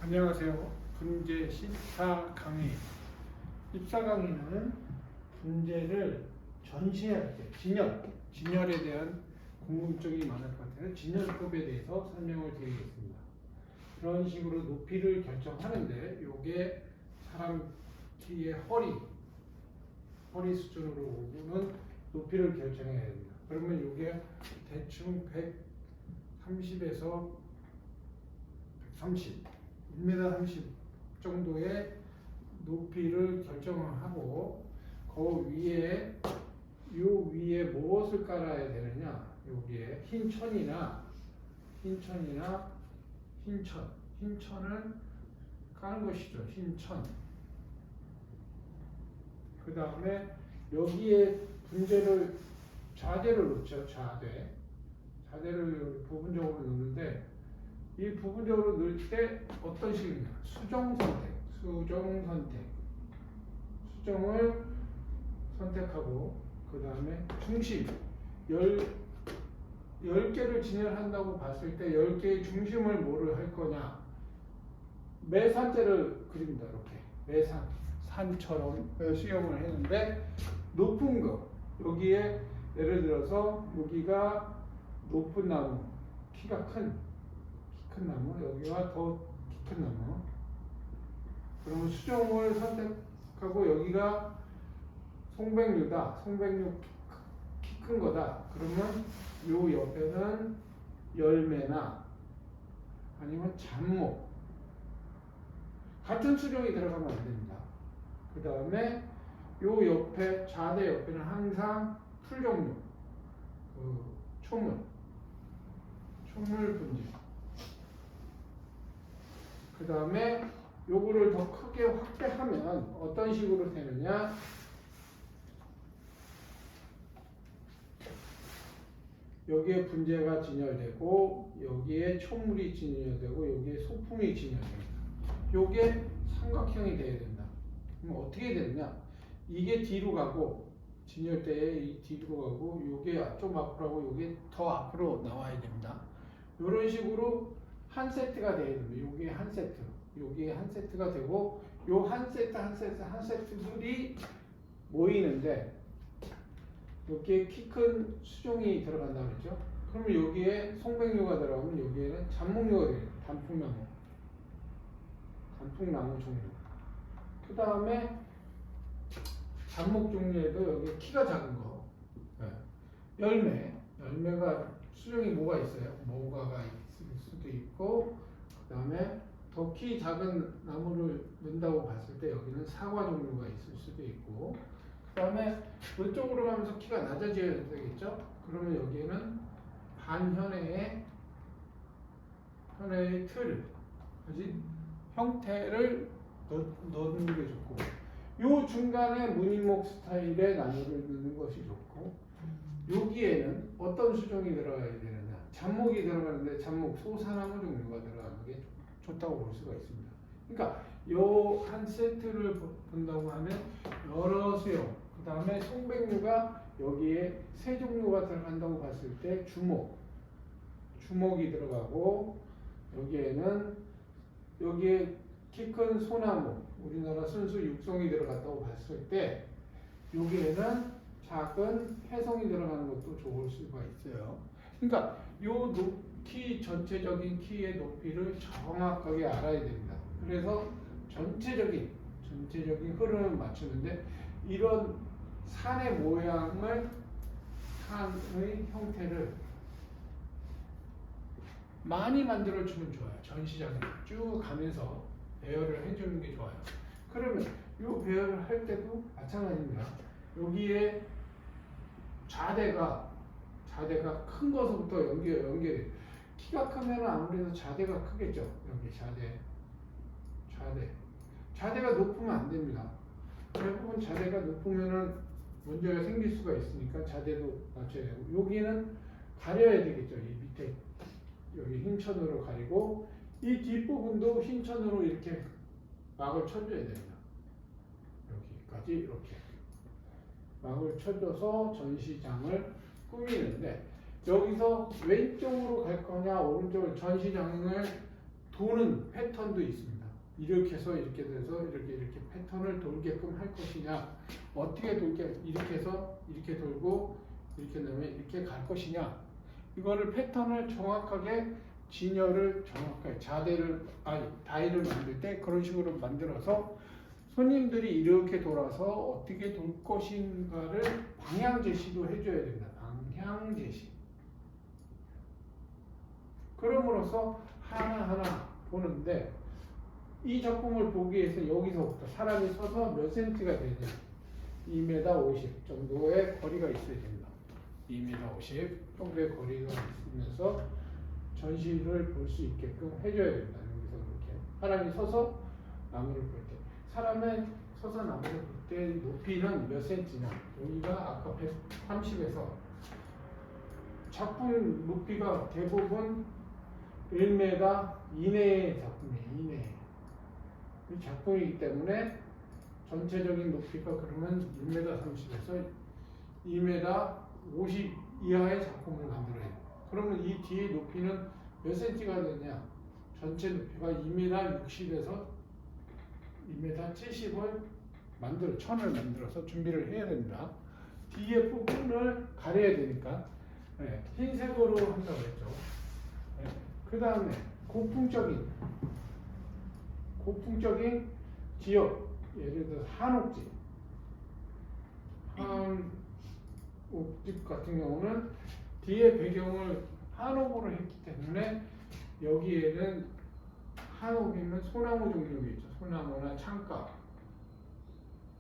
안녕하세요. 분재 시타 강의. 입사 강의는 분재를 전시할 때 진열에 대한 궁금증이 많을 것 같아요. 진열법에 대해서 설명을 드리겠습니다. 그런 식으로 높이를 결정하는데 이게 사람 키의 허리 수준으로 오는 높이를 결정해야 됩니다. 그러면 이게 대충 130에서 130 1m 30 정도의 높이를 결정하고 그 위에 무엇을 깔아야 되느냐? 여기에 흰천을 까는 것이죠. 흰천. 그 다음에 여기에 자재를 넣죠. 자재를 부분적으로 넣는데 이 부분적으로 넣을 때 어떤 식이냐? 수정을 선택하고 그 다음에 중심 10개를 진열한다고 봤을 때 10개의 중심을 뭐를 할 거냐? 매산대를 그립니다. 이렇게 산처럼 수영을 했는데 높은 거 여기에 예를 들어서 여기가 높은 나무 키가 큰 나무 여기가 더 키 큰 나무 그러면 수종을 선택하고 여기가 송백류다 키 큰 거다 그러면 요 옆에는 열매나 아니면 잡목 같은 수종이 들어가면 안 됩니다. 그 다음에 요 옆에 좌대 옆에는 항상 풀종류 초물 분재 그 다음에 요거를 더 크게 확대하면 어떤 식으로 되느냐? 여기에 분재가 진열되고 여기에 초물이 진열되고 여기에 소품이 진열됩니다. 요게 삼각형이 돼야 된다. 그럼 어떻게 되느냐? 이게 뒤로 가고 진열대에 이 뒤로 가고 요게 좀 앞으로 하고 요게 더 앞으로 나와야 됩니다. 요런 식으로 한 세트가 돼야 됩니다. 요게 한 세트가 되고 요 한 세트들이 모이는데 여기에 키 큰 수종이 들어간다 그랬죠? 그러면 여기에 송백류가 들어가면 여기에는 잡목류가 돼요. 단풍나무 종류. 그 다음에 잡목 종류에도 여기 키가 작은 거. 열매가 수종이 뭐가 있어요? 모가가 있을 수도 있고, 그 다음에 더 키 작은 나무를 넣는다고 봤을 때 여기는 사과 종류가 있을 수도 있고, 그 다음에 이쪽으로 가면서 키가 낮아져야 되겠죠? 그러면 여기에는 반현의 틀, 형태를 넣는 게 좋고, 요 중간에 무늬목 스타일의 나무를 넣는 것이 좋고, 여기에는 어떤 수종이 들어가야 되느냐? 잡목이 들어가는데 잡목 소사나무 종류가 들어가는 게 좋다고 볼 수가 있습니다. 그러니까 요 한 세트를 본다고 하면 여러 수용, 그 다음에 송백류가 여기에 세 종류가 들어간다고 봤을 때 주목이 들어가고 여기에 키 큰 소나무, 우리나라 순수 육송이 들어갔다고 봤을 때 여기에는 작은 해송이 들어가는 것도 좋을 수가 있어요. 그러니까 요 전체적인 키의 높이를 정확하게 알아야 됩니다. 그래서 전체적인 흐름을 맞추는데 이런 산의 형태를 많이 만들어주면 좋아요. 전시장에 쭉 가면서 배열을 해주는 게 좋아요. 그러면 이 배열을 할 때도 마찬가지입니다. 여기에 자대가 큰 것부터 연결해. 키가 크면 아무래도 자대가 크겠죠. 여기 자대가 높으면 안 됩니다. 대부분 자대가 높으면은 문제가 생길 수가 있으니까 자대도 맞춰야 되고 여기는 가려야 되겠죠. 이 밑에 여기 흰천으로 가리고 이 뒷부분도 흰천으로 이렇게 막을 쳐줘야 됩니다. 여기까지 이렇게 막을 쳐줘서 전시장을 꾸미는데 여기서 왼쪽으로 갈 거냐 오른쪽으로 전시장을 도는 패턴도 있습니다. 이렇게 해서 이렇게 돼서 이렇게 패턴을 돌게끔 할 것이냐, 어떻게 돌게, 이렇게 해서 이렇게 돌고 이렇게 넣으면 이렇게 갈 것이냐, 이거를 패턴을 정확하게 진열을 정확하게 다이를 만들 때 그런 식으로 만들어서 손님들이 이렇게 돌아서 어떻게 돌 것인가를 방향 제시도 해줘야 됩니다. 방향 제시. 그럼으로써 하나하나 보는데, 이 작품을 보기 위해서 여기서부터 사람이 서서 몇 센치가 되냐, 2m 50 정도의 거리가 있어야 됩니다. 2m 50 정도의 거리가 있으면서 전시를 볼 수 있게끔 해줘야 됩니다. 여기서 이렇게 사람이 서서 나무를 볼 때, 사람이 서서 나무를 볼 때 높이는 몇 센치냐, 여기가 아까 130에서 작품 높이가 대부분 1m 이내의 작품이에요. 이내. 이 작품이기 때문에 전체적인 높이가 그러면 1m 30에서 2m 50 이하의 작품을 만들어야 돼요. 그러면 이 뒤에 높이는 몇 센치가 되냐? 전체 높이가 2m 60에서 2m 70을 천을 만들어서 준비를 해야 됩니다. 뒤에 부분을 가려야 되니까 흰색으로 한다고 했죠. 그 다음에 고풍적인 지역, 예를 들어서 한옥집 같은 경우는 뒤에 배경을 한옥으로 했기 때문에 여기에는 한옥이면 소나무 종류겠죠. 소나무나 창가,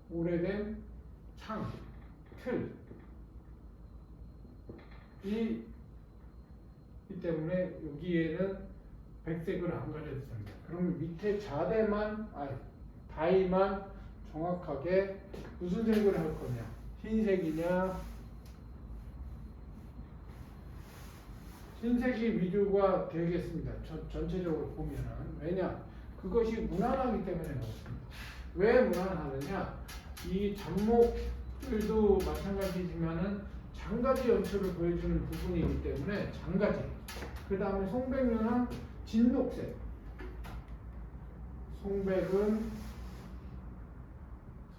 오래된 창, 틀. 이 때문에 여기에는 백색을 안 가려졌습니다. 그러면 밑에 다이만 정확하게 무슨 색을 할 거냐? 흰색이 위주가 되겠습니다. 전체적으로 보면은. 왜냐? 그것이 무난하기 때문에 그렇습니다. 왜 무난하느냐? 이 잡목들도 마찬가지지만은 장가지 연출을 보여주는 부분이기 때문에 장가지. 그 다음에 송백류는 진녹색.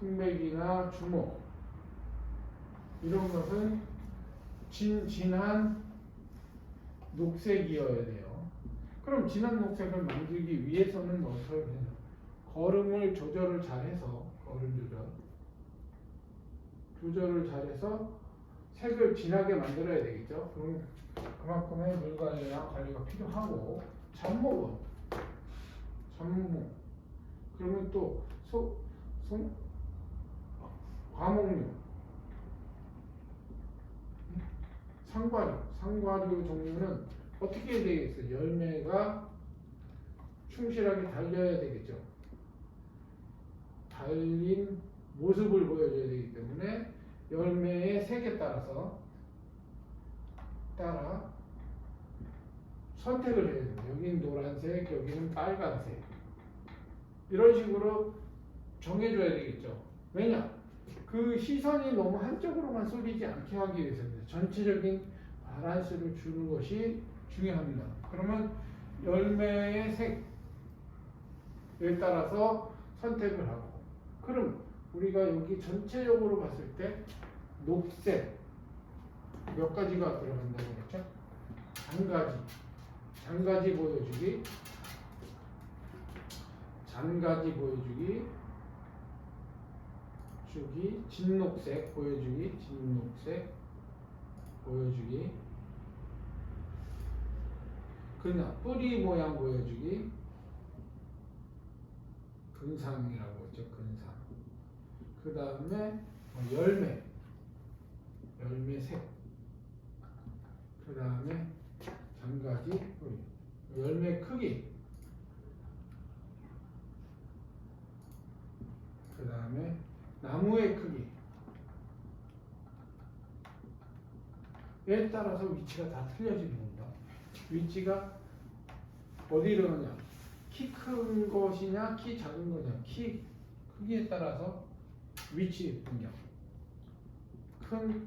송백이나 주목 이런 것은 진한 녹색이어야 돼요. 그럼 진한 녹색을 만들기 위해서는 어떻게 해야 되냐? 거름을 조절을 잘해서 조절을 잘해서 색을 진하게 만들어야 되겠죠. 그럼 그만큼의 물 관리가 필요하고, 잡목 그러면 또 과목류, 상과류 종류는 어떻게 해야 되겠어요? 열매가 충실하게 달려야 되겠죠. 달린 모습을 보여줘야 되기 때문에 열매의 색에 따라 선택을 해야 됩니다. 여기는 노란색, 여기는 빨간색. 이런 식으로 정해줘야 되겠죠. 왜냐? 그 시선이 너무 한쪽으로만 쏠리지 않게 하기 위해서입니다. 전체적인 밸런스를 주는 것이 중요합니다. 그러면 열매의 색에 따라서 선택을 하고, 그럼 우리가 여기 전체적으로 봤을 때 녹색 몇 가지가 들어간다고 했죠? 잔가지 보여주기, 진녹색 보여주기, 그냥 뿌리 모양 보여주기, 근상이라고 했죠. 근상. 그 다음에 열매색. 그 다음에 잔가지, 열매 크기. 그 다음에 나무의 크기에 따라서 위치가 다 틀려지는 겁니다. 위치가 어디로 가냐? 키 큰 것이냐, 키 작은 거냐? 키 크기에 따라서 위치 변경. 큰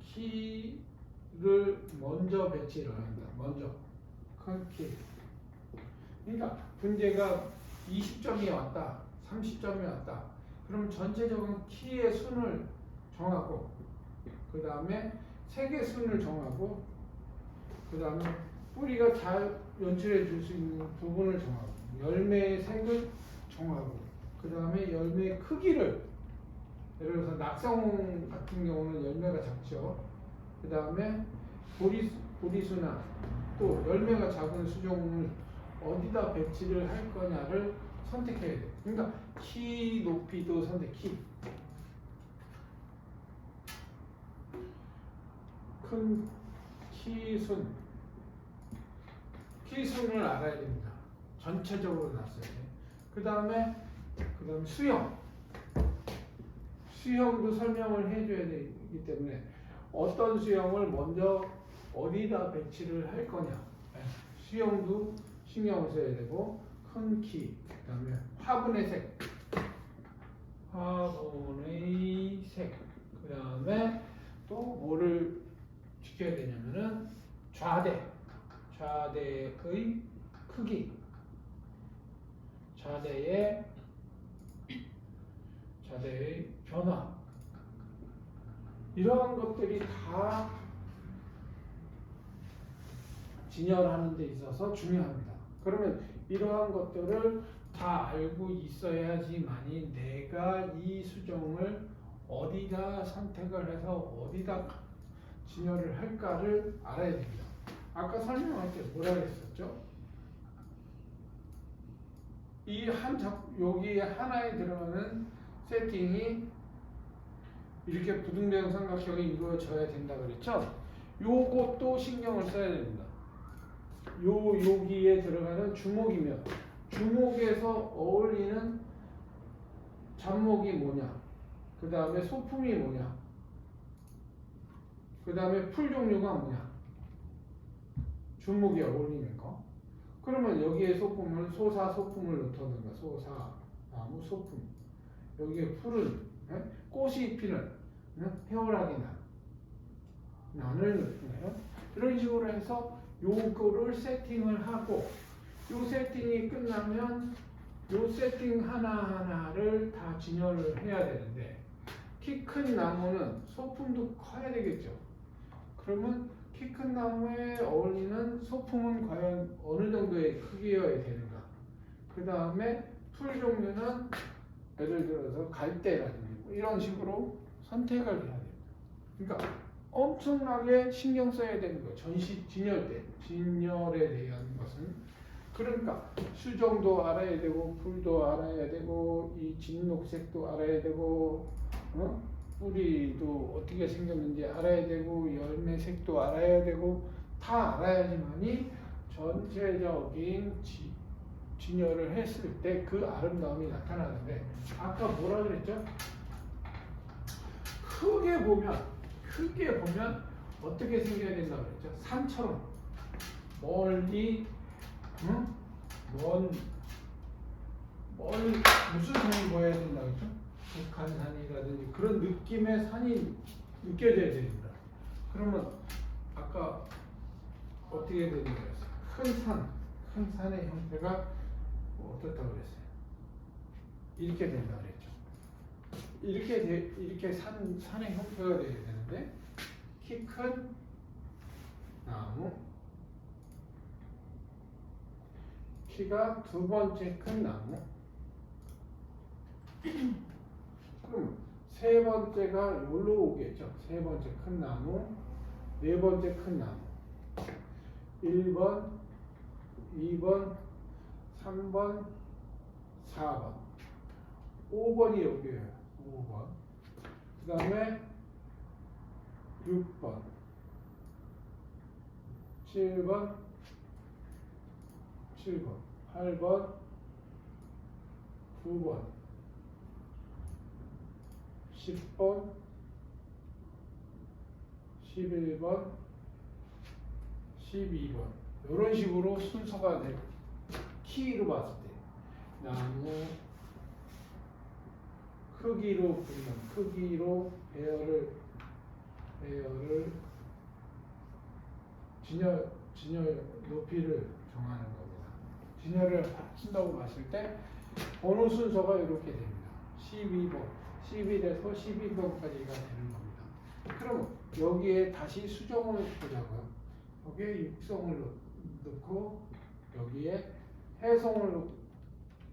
키를 먼저 배치를 합니다. 먼저 큰 키. 그러니까 분재가 20점이 왔다, 30점이 왔다. 그럼 전체적인 키의 순을 정하고, 그 다음에 색의 순을 정하고, 그 다음에 뿌리가 잘 연출해 줄 수 있는 부분을 정하고, 열매의 색을 정하고, 그 다음에 열매의 크기를, 예를 들어서 낙상 같은 경우는 열매가 작죠. 그 다음에 보리수나 또 열매가 작은 수종을 어디다 배치를 할 거냐를 선택해야 돼. 그러니까 키 높이도 선택, 큰 키순을 알아야 됩니다. 전체적으로 놨어야 돼. 그 다음에 수형도 설명을 해줘야 되기 때문에 어떤 수형을 먼저 어디다 배치를 할 거냐, 수형도 신경을 써야 되고, 큰 키, 그 다음에 화분의 색, 그 다음에 또 뭐를 지켜야 되냐면은 좌대의 크기, 좌대의 변화, 이러한 것들이 다 진열하는 데 있어서 중요합니다. 그러면 이러한 것들을 다 알고 있어야지만이 내가 이 수종을 어디다 선택을 해서 어디다 진열을 할까를 알아야 됩니다. 아까 설명할 때 뭐라 그랬었죠? 여기 하나에 들어가는 세팅이 이렇게 부등변 삼각형이 이루어져야 된다 그랬죠? 요것도 신경을 써야 됩니다. 여기에 들어가는 주목이면 주목에서 어울리는 잡목이 뭐냐, 그 다음에 소품이 뭐냐, 그 다음에 풀 종류가 뭐냐, 주목에 어울리는 거. 그러면 여기에 소품을 소사 소품을 넣던가, 소사 나무 소품, 여기에 풀은 꽃이 피는 해오라기나 난을 넣잖아요. 이런 식으로 해서 요거를 세팅을 하고, 요 세팅이 끝나면 요 세팅 하나하나를 다 진열을 해야 되는데, 키 큰 나무는 소품도 커야 되겠죠. 그러면 키 큰 나무에 어울리는 소품은 과연 어느 정도의 크기여야 되는가. 그 다음에 풀 종류는 예를 들어서 갈대라든지 이런 식으로 선택을 해야 됩니다. 그러니까 엄청나게 신경 써야 되는 거예요. 진열에 대한 것은. 그러니까 수종도 알아야 되고, 풀도 알아야 되고, 이 진녹색도 알아야 되고, 뿌리도 어떻게 생겼는지 알아야 되고, 열매 색도 알아야 되고, 다 알아야지만이 전체적인 진열을 했을 때 그 아름다움이 나타나는데, 아까 뭐라 그랬죠? 크게 보면 어떻게 생겨야 된다고 그랬죠? 산처럼 멀리, 멀리 무슨 산이 보여야 된다고 했죠? 북한산이라든지 그런 느낌의 산이 느껴져야 됩니다. 그러면 아까 어떻게 되는 거였어요? 큰 산의 형태가 어떻다고 그랬어요? 이렇게 된다 그랬죠. 이렇게 산의 형태가 되어야 되는데, 키 큰 나무, 키가 두 번째 큰 나무, 그럼 세 번째가 여기로 오겠죠. 세 번째 큰 나무, 네 번째 큰 나무, 1번, 2번, 3번, 4번, 5번이 여기에요. 5번. 그 다음에 6번, 7번, 8번, 9번, 10번, 11번, 12번. 이런 식으로 순서가 돼요. 키로 봤을 때. 나무 크기로 배열을 진열 높이를 정하는 겁니다. 진열을 한다고 봤을 때 번호 순서가 이렇게 됩니다. 12번, 11에서 12번까지가 되는 겁니다. 그럼 여기에 다시 수정을 보자고요. 여기에 육성을 넣고 여기에 해성을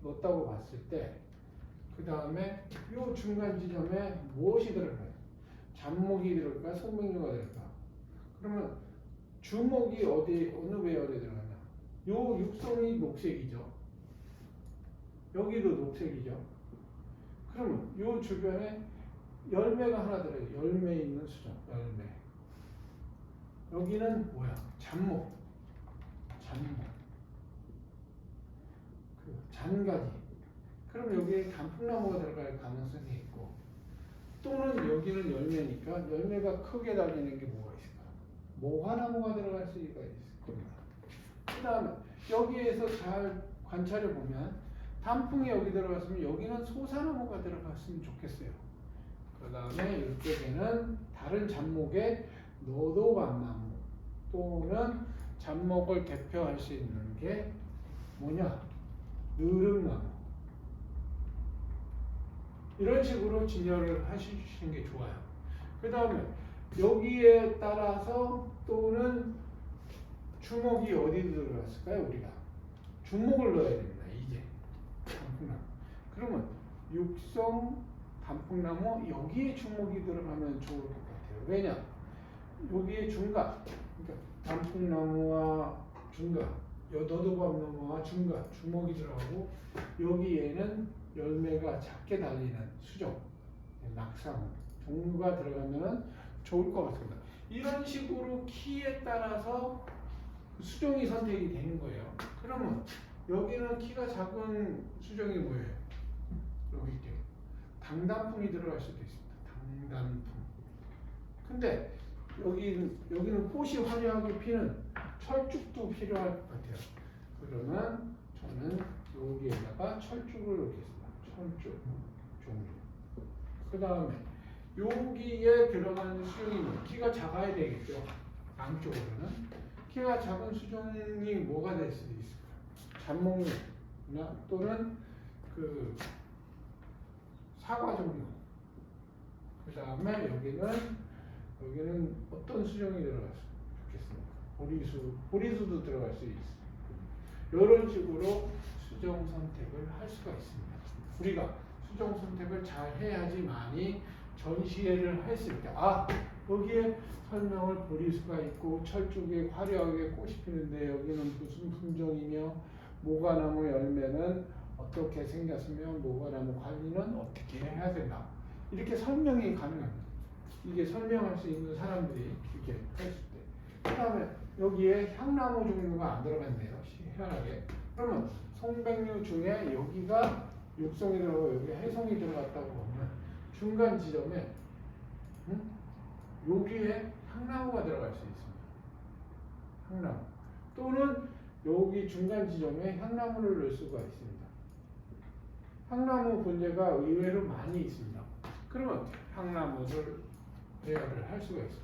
넣었다고 봤을 때 그 다음에 이 중간 지점에 무엇이 들어가요? 잡목이 들어갈까? 송백류가 들어갈까? 그러면 주목이 어느 배열에 들어가냐? 요 육성이 녹색이죠. 여기도 녹색이죠. 그러면 요 주변에 열매가 하나 들어요. 열매 있는 수정, 열매. 여기는 뭐야? 잡목. 그 잔가지. 그럼 여기에 단풍나무가 들어갈 가능성이 있고, 또는 여기는 열매니까 열매가 크게 달리는 게 뭐가 있을까? 모화나무가 들어갈 수가 있을 겁니다. 그 다음에 여기에서 잘 관찰해 보면 단풍이 여기 들어갔으면 여기는 소사나무가 들어갔으면 좋겠어요. 그 다음에 이쪽에는 다른 잡목에 너도밤나무 또는 잡목을 대표할 수 있는 게 뭐냐? 느릅나무. 이런 식으로 진열을 하시는 게 좋아요. 그 다음에 여기에 따라서 또는 주목이 어디 들어갔을까요? 우리가 주목을 넣어야 됩니다. 이제 단풍나무. 그러면 육성 단풍나무 여기에 주목이 들어가면 좋을 것 같아요. 왜냐? 여기에 중간, 그러니까 단풍나무와 중간, 너도밤나무와 중간 주목이 들어가고 여기에는 열매가 작게 달리는 수정, 낙상 종류가 들어가면 좋을 것 같습니다. 이런 식으로 키에 따라서 수정이 선택이 되는 거예요. 그러면 여기는 키가 작은 수정이 뭐예요? 여기 있게 당단풍이 들어갈 수도 있습니다. 당단풍. 근데 여기는 꽃이 화려하게 피는 철쭉도 필요할 것 같아요. 그러면 저는 여기에다가 철쭉을 넣겠습니다. 철쭉 종류. 그 다음에 여기에 들어가는 수정이 키가 작아야 되겠죠. 양쪽으로는 키가 작은 수정이 뭐가 될 수도 있을까요? 잡목류나 또는 그 사과 종류. 그 다음에 여기는 어떤 수정이 들어갔으면 좋겠습니까? 보리수도 들어갈 수 있습니다. 이런 식으로 수정 선택을 할 수가 있습니다. 우리가 수정 선택을 잘 해야지만이 전시회를 했을 때 여기에 설명을 보리수가 있고 철쭉에 화려하게 꽃이 피는데 여기는 무슨 품종이며 모과나무 열매는 어떻게 생겼으며 모과나무 관리는 어떻게 해야 된다. 이렇게 설명이 가능합니다. 이게 설명할 수 있는 사람들이 이렇게 했을 때. 그 다음에 여기에 향나무 종류가 안 들어갔네요. 희한하게. 그러면 송백류 중에 여기가 육성이 들어가고 여기 해성이 들어갔다고 보면 중간 지점에 여기에 향나무가 들어갈 수 있습니다. 향나무. 또는 여기 중간 지점에 향나무를 넣을 수가 있습니다. 향나무 분재가 의외로 많이 있습니다. 그러면 향나무를 배열을 할 수가 있어요.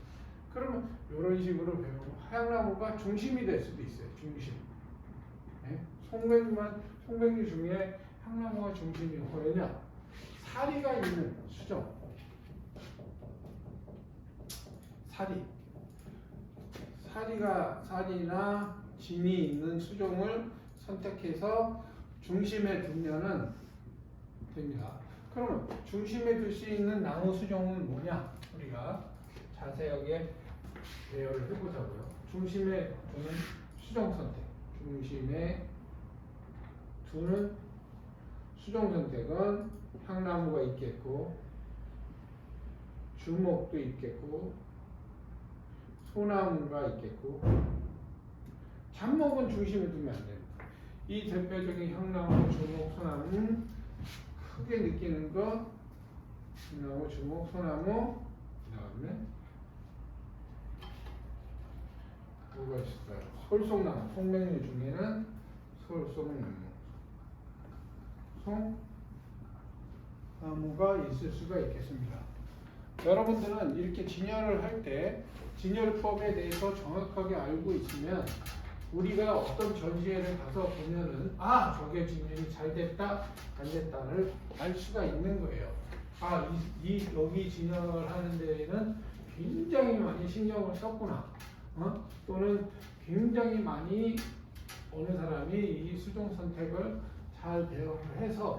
그러면 이런 식으로 배우고 향나무가 중심이 될 수도 있어요. 중심. 네? 송백류 중에 향나무가 중심이 뭐냐? 사리가 있는 수정. 사리나 진이 있는 수정을 선택해서 중심에 두면은 됩니다. 그러면 중심에 둘 수 있는 나무 수정은 뭐냐? 우리가 자세하게 배열을 해보자고요. 중심에 두는 수정 선택. 중심에 두는 수정 선택은 향나무가 있겠고, 주목도 있겠고, 소나무가 있겠고, 잡목은 중심에 두면 안 됩니다. 이 대표적인 향나무, 주목, 소나무는 크게 느끼는 거, 향나무, 주목, 소나무, 그 다음에 뭐가 있을까요? 솔송나무, 송백류 중에는 솔송나무, 송나무가 있을 수가 있겠습니다. 여러분들은 이렇게 진열을 할 때 진열법에 대해서 정확하게 알고 있으면 우리가 어떤 전시회를 가서 보면은 저게 진열이 잘 됐다 안 됐다를 알 수가 있는 거예요. 여기 진열을 하는 데에는 굉장히 많이 신경을 썼구나. 또는 굉장히 많이 어느 사람이 이 수종 선택을 잘 배워을 해서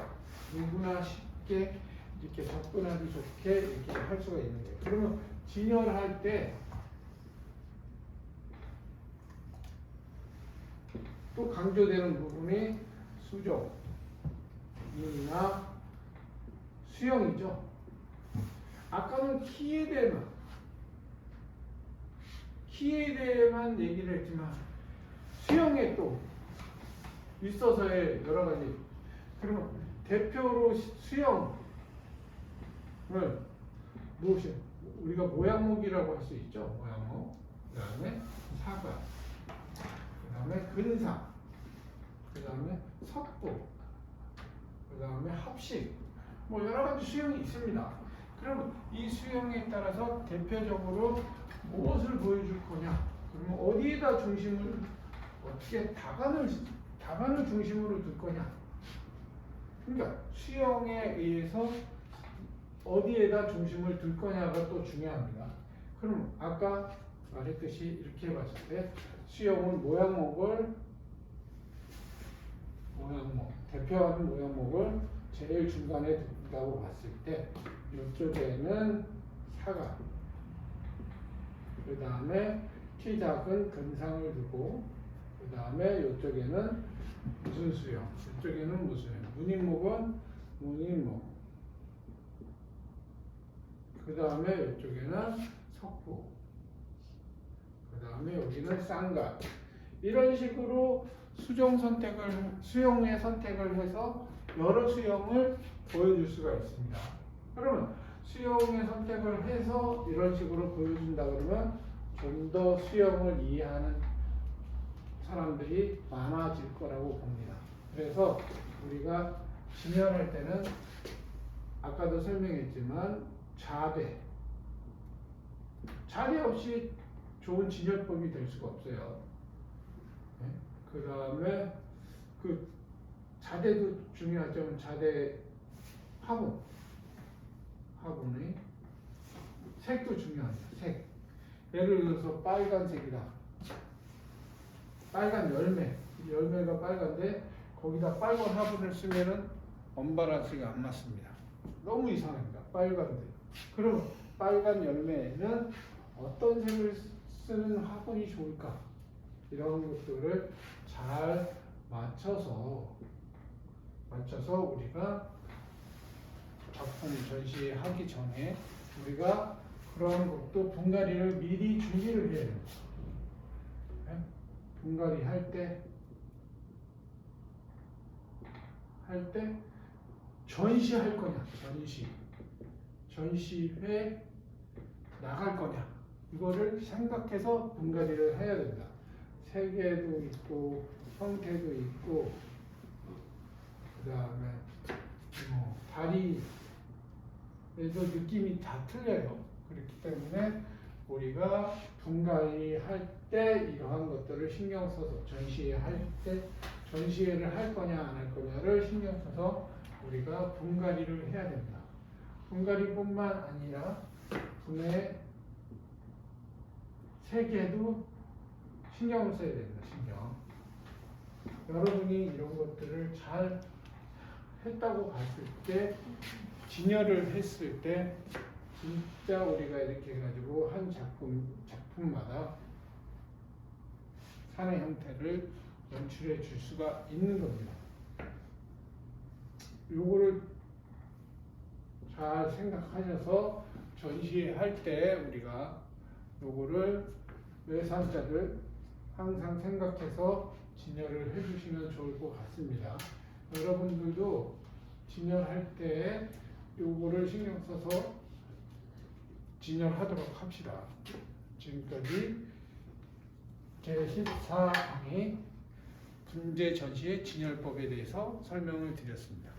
누구나 쉽게 이렇게 접근하기 좋게 이렇게 할 수가 있는 거예요. 그러면 진열할 때 또 강조되는 부분이 수종이나 수형이죠. 아까는 키에 대해만 얘기를 했지만 수형에 또 있어서의 여러 가지. 그러면 대표로 수형을 무엇이 우리가 모양목이라고 할 수 있죠. 모양목. 그 다음에 사각. 그 다음에 근사. 그 다음에 석부. 그 다음에 합식. 뭐 여러 가지 수형이 있습니다. 그럼 이 수형에 따라서 대표적으로 무엇을 보여줄 거냐? 그러면 어디에다 중심을 어떻게 다간을 중심으로 둘 거냐? 그러니까 수형에 의해서 어디에다 중심을 둘 거냐가 또 중요합니다. 그럼 아까 말했듯이 이렇게 봤을 때 수형은 대표하는 모양목을 제일 중간에 둔다고 봤을 때 이쪽에는 사각, 그 다음에 키 작은 근상을 두고 그 다음에 이쪽에는 무슨 수형, 이쪽에는 무슨 문인목은 문인목, 그 다음에 이쪽에는 석부, 그 다음에 여기는 쌍각. 이런 식으로 수형의 선택을 해서 여러 수형을 보여줄 수가 있습니다. 그러면 수형의 선택을 해서 이런 식으로 보여준다 그러면 좀 더 수형을 이해하는 사람들이 많아질 거라고 봅니다. 그래서 우리가 진열할 때는 아까도 설명했지만 자대 없이 좋은 진열법이 될 수가 없어요. 네? 그 다음에 그 자대도 중요하지만 자대 화분의 색도 중요하죠. 색. 예를 들어서 빨간색이다. 빨간 열매가 빨간데 거기다 빨간 화분을 쓰면은 언밸런스가 안 맞습니다. 너무 이상합니다. 빨간데. 그럼 빨간 열매에는 어떤 색을 쓰는 화분이 좋을까? 이런 것들을 잘 맞춰서 우리가 작품 전시하기 전에 우리가 그런 것도 분갈이를 미리 준비를 해야 됩니다. 네? 분갈이 할 때 전시할 거냐, 전시회 나갈 거냐, 이거를 생각해서 분갈이를 해야 된다. 색에도 있고 형태도 있고 그 다음에 다리에도 느낌이 다 틀려요. 그렇기 때문에 우리가 분갈이 할 때 이러한 것들을 신경 써서 전시회를 할 거냐 안 할 거냐를 신경 써서 우리가 분갈이를 해야 된다. 분갈이뿐만 아니라 분의 색에도 신경을 써야 됩니다. 여러분이 이런 것들을 잘 했다고 봤을 때 진열을 했을 때 진짜 우리가 이렇게 해가지고 한 작품마다 산의 형태를 연출해 줄 수가 있는 겁니다. 요거를 잘 생각하셔서 전시할 때 우리가 요거를 외상자들 항상 생각해서 진열을 해주시면 좋을 것 같습니다. 여러분들도 진열할 때 요거를 신경 써서 진열하도록 합시다. 지금까지 제14강의 분재 전시의 진열법에 대해서 설명을 드렸습니다.